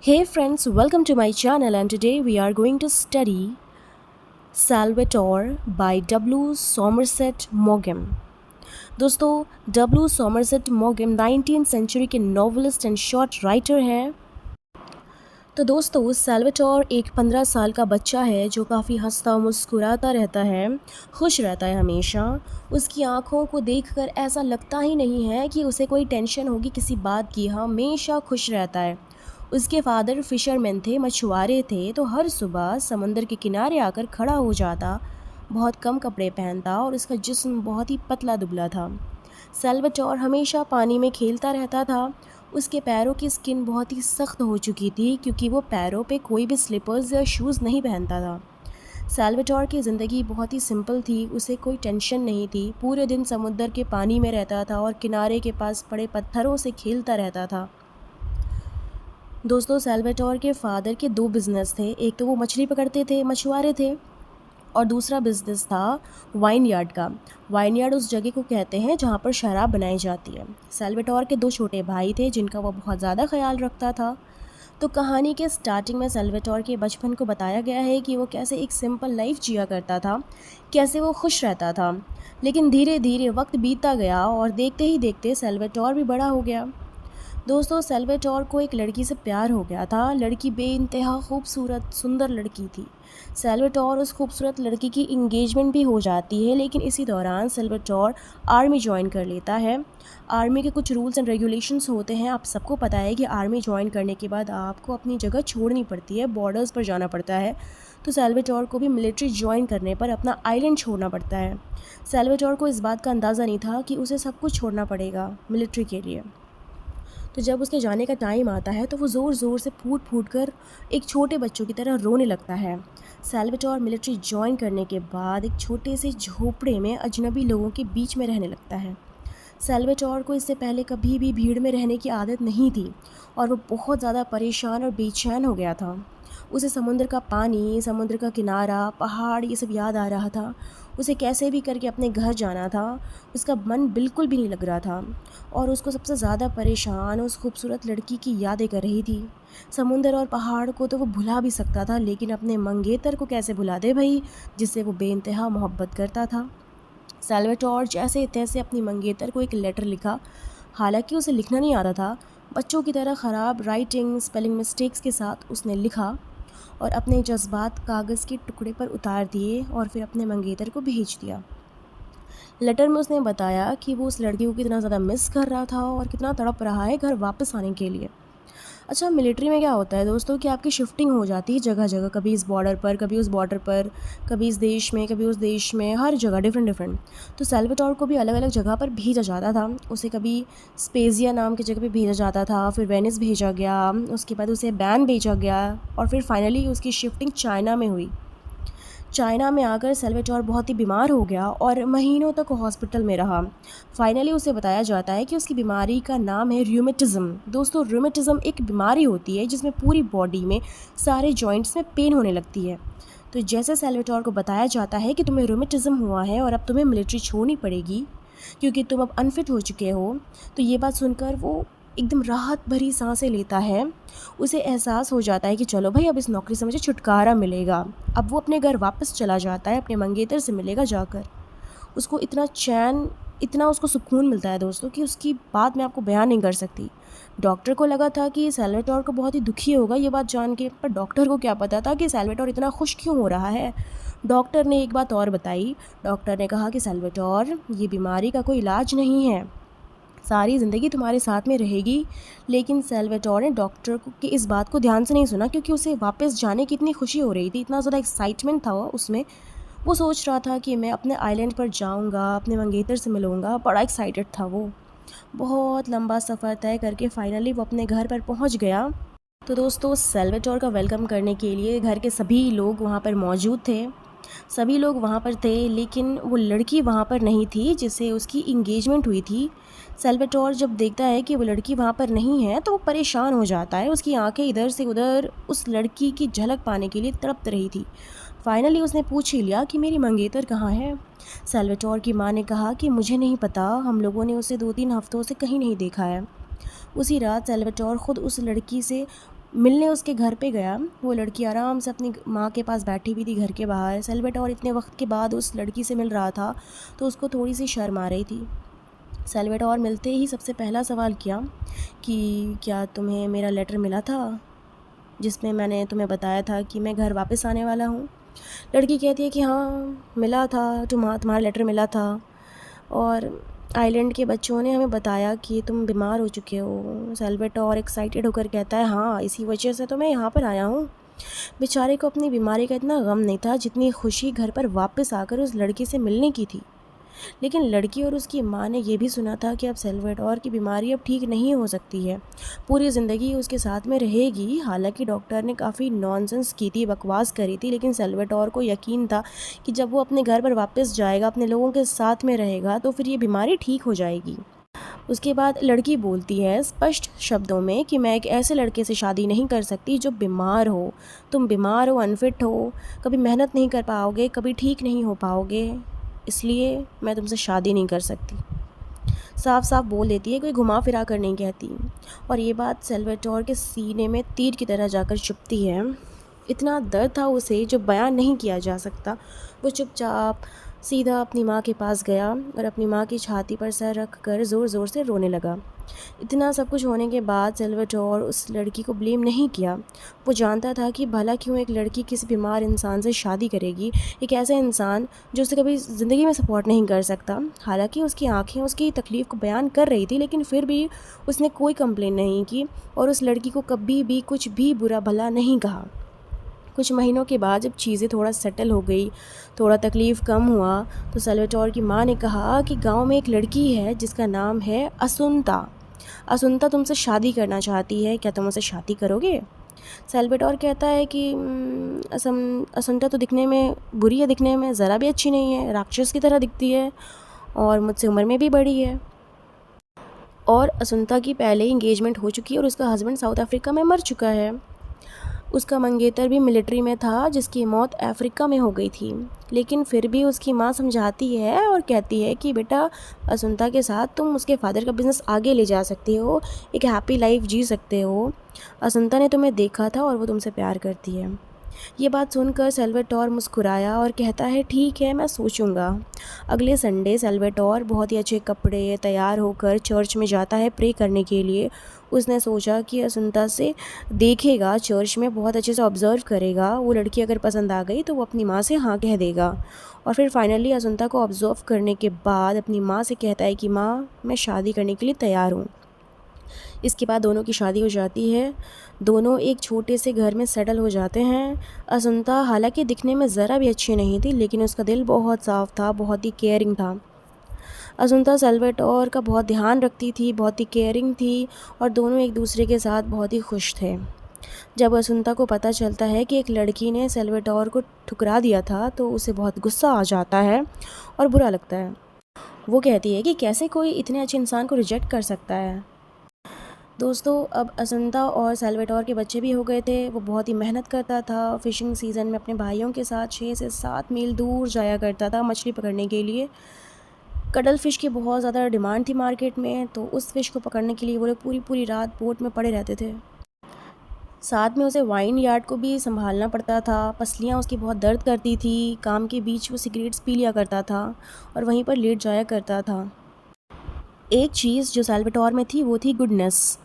Hey friends, welcome to my channel and today we are going to study Salvatore by W. Somerset Maugham। दोस्तों W. Somerset Maugham 19th century के novelist and short writer हैं। तो दोस्तों सैल्वाटोर एक 15 साल का बच्चा है जो काफ़ी हंसता मुस्कुराता रहता है, खुश रहता है हमेशा। उसकी आंखों को देखकर ऐसा लगता ही नहीं है कि उसे कोई टेंशन होगी किसी बात की, हमेशा खुश रहता है। उसके फादर फिशरमैन थे, मछुआरे थे, तो हर सुबह समंदर के किनारे आकर खड़ा हो जाता। बहुत कम कपड़े पहनता और उसका जिस्म बहुत ही पतला दुबला था। सैल्वाटोर हमेशा पानी में खेलता रहता था। उसके पैरों की स्किन बहुत ही सख्त हो चुकी थी क्योंकि वो पैरों पे कोई भी स्लीपर्स या शूज़ नहीं पहनता था। सैल्वाटोर की ज़िंदगी बहुत ही सिंपल थी, उसे कोई टेंशन नहीं थी। पूरे दिन समुद्र के पानी में रहता था और किनारे के पास पड़े पत्थरों से खेलता रहता था। दोस्तों सैल्वाटोर के फादर के दो बिज़नेस थे, एक तो वो मछली पकड़ते थे, मछुआरे थे, और दूसरा बिज़नेस था वाइन यार्ड का। वाइन यार्ड उस जगह को कहते हैं जहाँ पर शराब बनाई जाती है। सैल्वाटोर के दो छोटे भाई थे जिनका वो बहुत ज़्यादा ख्याल रखता था। तो कहानी के स्टार्टिंग में सैल्वाटोर के बचपन को बताया गया है कि वो कैसे एक सिंपल लाइफ जिया करता था, कैसे वो खुश रहता था। लेकिन धीरे धीरे वक्त बीतता गया और देखते ही देखते सैल्वाटोर भी बड़ा हो गया। दोस्तों सैल्वाटोर को एक लड़की से प्यार हो गया था। लड़की बेइंतहा खूबसूरत सुंदर लड़की थी। सैल्वाटोर उस खूबसूरत लड़की की इंगेजमेंट भी हो जाती है, लेकिन इसी दौरान सैल्वाटोर आर्मी ज्वाइन कर लेता है। आर्मी के कुछ रूल्स एंड रेगुलेशंस होते हैं, आप सबको पता है कि आर्मी ज्वाइन करने के बाद आपको अपनी जगह छोड़नी पड़ती है, बॉर्डर्स पर जाना पड़ता है। तो सैल्वाटोर को भी मिलिट्री ज्वाइन करने पर अपना आइलैंड छोड़ना पड़ता है। सैल्वाटोर को इस बात का अंदाज़ा नहीं था कि उसे सब कुछ छोड़ना पड़ेगा मिलिट्री के लिए। तो जब उसके जाने का टाइम आता है तो वो ज़ोर ज़ोर से फूट फूट कर एक छोटे बच्चों की तरह रोने लगता है। सैल्वाटोर मिलिट्री ज्वाइन करने के बाद एक छोटे से झोपड़े में अजनबी लोगों के बीच में रहने लगता है। सैल्वाटोर को इससे पहले कभी भी भीड़ में रहने की आदत नहीं थी और वो बहुत ज़्यादा परेशान और बेचैन हो गया था। उसे समुद्र का पानी, समुद्र का किनारा, पहाड़ ये सब याद आ रहा था। उसे कैसे भी करके अपने घर जाना था। उसका मन बिल्कुल भी नहीं लग रहा था और उसको सबसे ज़्यादा परेशान उस खूबसूरत लड़की की यादें कर रही थी। समुंदर और पहाड़ को तो वो भुला भी सकता था, लेकिन अपने मंगेतर को कैसे भुला दे भाई, जिससे वो बेइंतहा मोहब्बत करता था। सैल्वाटोर जैसे तैसे अपनी मंगेतर को एक लेटर लिखा। हालांकि उसे लिखना नहीं आता था, बच्चों की तरह ख़राब राइटिंग, स्पेलिंग मिस्टेक्स के साथ उसने लिखा और अपने जज्बात कागज़ के टुकड़े पर उतार दिए और फिर अपने मंगेतर को भेज दिया। लेटर में उसने बताया कि वो उस लड़की को कितना ज़्यादा मिस कर रहा था और कितना तड़प रहा है घर वापस आने के लिए। अच्छा, मिलिट्री में क्या होता है दोस्तों कि आपकी शिफ्टिंग हो जाती है जगह जगह, कभी इस बॉर्डर पर, कभी उस बॉर्डर पर, कभी इस देश में, कभी उस देश में, हर जगह डिफरेंट डिफरेंट। तो सैल्वाटोर को भी अलग अलग जगह पर भेजा जाता था। उसे कभी स्पेजिया नाम की जगह पे भेजा जाता था, फिर वेनिस भेजा गया, उसके बाद उसे बैन भेजा गया और फिर फाइनली उसकी शिफ्टिंग चाइना में हुई। चाइना में आकर सैल्वाटोर बहुत ही बीमार हो गया और महीनों तक हॉस्पिटल में रहा। फाइनली उसे बताया जाता है कि उसकी बीमारी का नाम है रूमेटिज़म। दोस्तों रूमेटिज़म एक बीमारी होती है जिसमें पूरी बॉडी में सारे जॉइंट्स में पेन होने लगती है। तो जैसे सैल्वाटोर को बताया जाता है कि तुम्हें रूमेटिज़म हुआ है और अब तुम्हें मिलिट्री छोड़नी पड़ेगी क्योंकि तुम अब अनफिट हो चुके हो, तो ये बात सुनकर वो एकदम राहत भरी सांसें लेता है। उसे एहसास हो जाता है कि चलो भाई अब इस नौकरी से मुझे छुटकारा मिलेगा। अब वो अपने घर वापस चला जाता है, अपने मंगेतर से मिलेगा जाकर। उसको इतना चैन, इतना उसको सुकून मिलता है दोस्तों कि उसकी बात मैं आपको बयान नहीं कर सकती। डॉक्टर को लगा था कि सैल्वाटोर को बहुत ही दुखी होगा ये बात जान के, पर डॉक्टर को क्या पता था कि सैल्वाटोर इतना खुश क्यों हो रहा है। डॉक्टर ने एक बात और बताई। डॉक्टर ने कहा कि सैल्वाटोर, ये बीमारी का कोई इलाज नहीं है, सारी ज़िंदगी तुम्हारे साथ में रहेगी। लेकिन सैल्वाटोर ने डॉक्टर को की इस बात को ध्यान से नहीं सुना क्योंकि उसे वापस जाने की इतनी खुशी हो रही थी, इतना ज़्यादा एक्साइटमेंट था उसमें। वो सोच रहा था कि मैं अपने आइलैंड पर जाऊंगा, अपने मंगेतर से मिलूंगा, बड़ा एक्साइटेड था वो। बहुत लंबा सफ़र तय करके फाइनली वो अपने घर पर पहुंच गया। तो दोस्तों सैल्वाटोर का वेलकम करने के लिए घर के सभी लोग वहाँ पर मौजूद थे। सभी लोग वहाँ पर थे, लेकिन वो लड़की वहाँ पर नहीं थी जिससे उसकी इंगेजमेंट हुई थी। सैल्वाटोर जब देखता है कि वो लड़की वहाँ पर नहीं है तो वो परेशान हो जाता है। उसकी आंखें इधर से उधर उस लड़की की झलक पाने के लिए तड़प रही थी। फाइनली उसने पूछ ही लिया कि मेरी मंगेतर कहाँ है। सैल्वाटोर की माँ ने कहा कि मुझे नहीं पता, हम लोगों ने उसे 2-3 हफ्तों से कहीं नहीं देखा है। उसी रात सैल्वाटोर खुद उस लड़की से मिलने उसके घर पे गया। वो लड़की आराम से अपनी माँ के पास बैठी हुई थी घर के बाहर। सैल्वाडोर इतने वक्त के बाद उस लड़की से मिल रहा था तो उसको थोड़ी सी शर्म आ रही थी। सैल्वाडोर मिलते ही सबसे पहला सवाल किया कि क्या तुम्हें मेरा लेटर मिला था जिसमें मैंने तुम्हें बताया था कि मैं घर वापस आने वाला हूँ। लड़की कहती है कि हाँ मिला था, तुम्हारा लेटर मिला था और आइलैंड के बच्चों ने हमें बताया कि तुम बीमार हो चुके हो। सैल्वाडोर एक्साइटेड होकर कहता है हाँ इसी वजह से तो मैं यहाँ पर आया हूँ। बेचारे को अपनी बीमारी का इतना गम नहीं था जितनी खुशी घर पर वापस आकर उस लड़की से मिलने की थी। लेकिन लड़की और उसकी माँ ने यह भी सुना था कि अब सैल्वाडोर की बीमारी अब ठीक नहीं हो सकती है, पूरी ज़िंदगी उसके साथ में रहेगी। हालांकि डॉक्टर ने काफ़ी नॉनसेंस की थी, बकवास करी थी, लेकिन सैल्वाडोर को यकीन था कि जब वो अपने घर पर वापस जाएगा, अपने लोगों के साथ में रहेगा, तो फिर ये बीमारी ठीक हो जाएगी। उसके बाद लड़की बोलती है स्पष्ट शब्दों में कि मैं एक ऐसे लड़के से शादी नहीं कर सकती जो बीमार हो। तुम बीमार हो, अनफिट हो, कभी मेहनत नहीं कर पाओगे, कभी ठीक नहीं हो पाओगे, इसलिए मैं तुमसे शादी नहीं कर सकती। साफ साफ बोल देती है, कोई घुमा फिरा कर नहीं कहती। और ये बात सैल्वाडोर के सीने में तीर की तरह जाकर चुभती है। इतना दर्द था उसे जो बयान नहीं किया जा सकता। वो चुपचाप सीधा अपनी माँ के पास गया और अपनी माँ की छाती पर सर रख कर ज़ोर ज़ोर से रोने लगा। इतना सब कुछ होने के बाद सैल्वाडोर उस लड़की को ब्लेम नहीं किया। वो जानता था कि भला क्यों एक लड़की किसी बीमार इंसान से शादी करेगी, एक ऐसा इंसान जो उसे कभी ज़िंदगी में सपोर्ट नहीं कर सकता। हालांकि उसकी आंखें उसकी तकलीफ़ को बयान कर रही थी, लेकिन फिर भी उसने कोई कंप्लेन नहीं की और उस लड़की को कभी भी कुछ भी बुरा भला नहीं कहा। कुछ महीनों के बाद जब चीज़ें थोड़ा सेटल हो गई, थोड़ा तकलीफ़ कम हुआ, तो सैल्वाडोर की माँ ने कहा कि गांव में एक लड़की है जिसका नाम है असुंता। असुंता तुमसे शादी करना चाहती है, क्या तुम उसे शादी करोगे? सैल्वाडोर कहता है कि असुंता तो दिखने में बुरी है, दिखने में ज़रा भी अच्छी नहीं है, राक्षस की तरह दिखती है और मुझसे उम्र में भी बड़ी है। और असुंता की पहले ही इंगेजमेंट हो चुकी है और उसका हस्बैंड साउथ अफ्रीका में मर चुका है। उसका मंगेतर भी मिलिट्री में था जिसकी मौत अफ्रीका में हो गई थी। लेकिन फिर भी उसकी माँ समझाती है और कहती है कि बेटा असुंता के साथ तुम उसके फादर का बिज़नेस आगे ले जा सकती हो, एक हैप्पी लाइफ जी सकते हो। असुंता ने तुम्हें देखा था और वो तुमसे प्यार करती है। ये बात सुनकर सैल्वाडोर मुस्कुराया और कहता है ठीक है, मैं सोचूंगा। अगले संडे सैल्वाडोर बहुत ही अच्छे कपड़े तैयार होकर चर्च में जाता है प्रे करने के लिए। उसने सोचा कि असुंता से देखेगा, चर्च में बहुत अच्छे से ऑब्ज़र्व करेगा, वो लड़की अगर पसंद आ गई तो वो अपनी माँ से हाँ कह देगा। और फिर फाइनली असुंता को ऑब्ज़र्व करने के बाद अपनी माँ से कहता है कि माँ मैं शादी करने के लिए तैयार हूँ। इसके बाद दोनों की शादी हो जाती है। दोनों एक छोटे से घर में सेटल हो जाते हैं। असुंता हालांकि दिखने में ज़रा भी अच्छी नहीं थी, लेकिन उसका दिल बहुत साफ़ था, बहुत ही केयरिंग था। असुंता सैल्वाडोर का बहुत ध्यान रखती थी, बहुत ही केयरिंग थी और दोनों एक दूसरे के साथ बहुत ही खुश थे। जब असुंता को पता चलता है कि एक लड़की ने सैल्वाडोर को ठुकरा दिया था तो उसे बहुत गुस्सा आ जाता है और बुरा लगता है। वो कहती है कि कैसे कोई इतने अच्छे इंसान को रिजेक्ट कर सकता है। दोस्तों अब असुंता और सैल्वाडोर के बच्चे भी हो गए थे। वो बहुत ही मेहनत करता था, फ़िशिंग सीज़न में अपने भाइयों के साथ 6 से 7 मील दूर जाया करता था मछली पकड़ने के लिए। कडल फ़िश की बहुत ज़्यादा डिमांड थी मार्केट में, तो उस फ़िश को पकड़ने के लिए वो लोग पूरी पूरी रात बोट में पड़े रहते थे। साथ में उसे वाइन यार्ड को भी संभालना पड़ता था। पसलियाँ उसकी बहुत दर्द करती थी। काम के बीच वो सिगरेट्स पी लिया करता था और वहीं पर लेट जाया करता था। एक चीज़ जो सैल्वाडोर में थी वो थी गुडनेस।